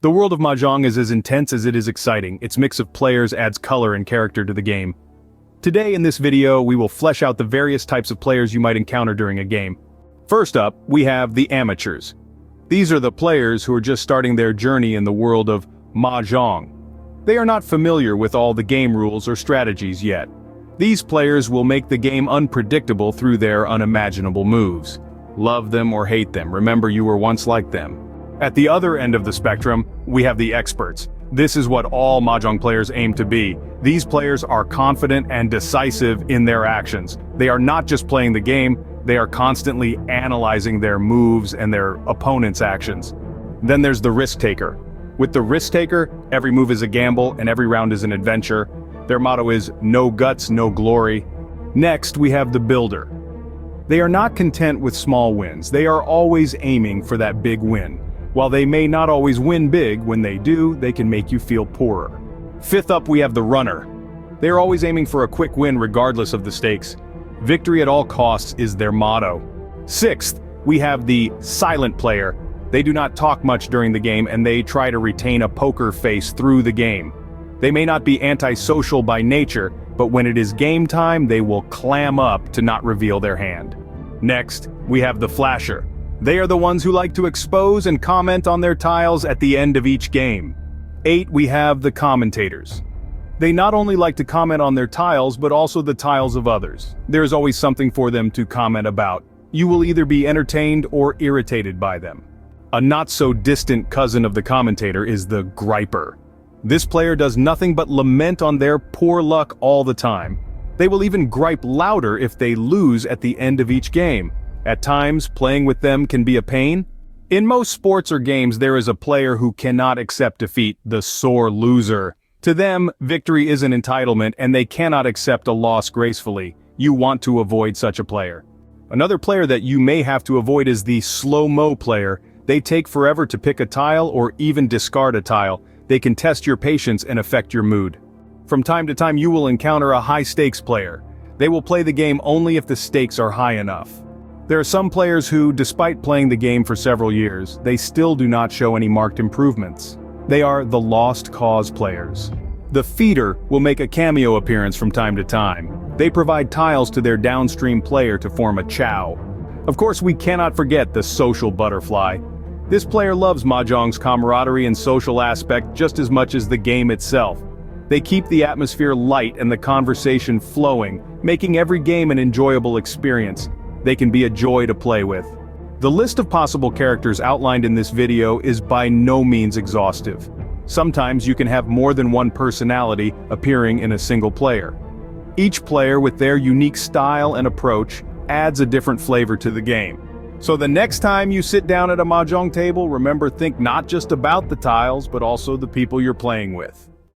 The world of Mahjong is as intense as it is exciting. Its mix of players adds color and character to the game. Today in this video, we will flesh out the various types of players you might encounter during a game. First up, we have the amateurs. These are the players who are just starting their journey in the world of Mahjong. They are not familiar with all the game rules or strategies yet. These players will make the game unpredictable through their unimaginable moves. Love them or hate them, remember you were once like them. At the other end of the spectrum, we have the experts. This is what all Mahjong players aim to be. These players are confident and decisive in their actions. They are not just playing the game, they are constantly analyzing their moves and their opponent's actions. Then there's the risk taker. With the risk taker, every move is a gamble and every round is an adventure. Their motto is no guts, no glory. Next, we have the builder. They are not content with small wins. They are always aiming for that big win. While they may not always win big, when they do, they can make you feel poorer. Fifth up, we have the runner. They are always aiming for a quick win regardless of the stakes. Victory at all costs is their motto. Sixth, we have the silent player. They do not talk much during the game and they try to retain a poker face through the game. They may not be antisocial by nature, but when it is game time, they will clam up to not reveal their hand. Next, we have the flasher. They are the ones who like to expose and comment on their tiles at the end of each game. 8, we have the commentators. They not only like to comment on their tiles, but also the tiles of others. There is always something for them to comment about. You will either be entertained or irritated by them. A not-so-distant cousin of the commentator is the griper. This player does nothing but lament on their poor luck all the time. They will even gripe louder if they lose at the end of each game. At times, playing with them can be a pain. In most sports or games, there is a player who cannot accept defeat, the sore loser. To them, victory is an entitlement and they cannot accept a loss gracefully. You want to avoid such a player. Another player that you may have to avoid is the Slo-Mo player. They take forever to pick a tile or even discard a tile. They can test your patience and affect your mood. From time to time, you will encounter a high-stakes player. They will play the game only if the stakes are high enough. There are some players who, despite playing the game for several years, they still do not show any marked improvements. They are the lost cause players. The feeder will make a cameo appearance from time to time. They provide tiles to their downstream player to form a chow. Of course, we cannot forget the social butterfly. This player loves Mahjong's camaraderie and social aspect just as much as the game itself. They keep the atmosphere light and the conversation flowing, making every game an enjoyable experience. They can be a joy to play with. The list of possible characters outlined in this video is by no means exhaustive. Sometimes you can have more than one personality appearing in a single player. Each player with their unique style and approach adds a different flavor to the game. So the next time you sit down at a Mahjong table, remember, think not just about the tiles, but also the people you're playing with.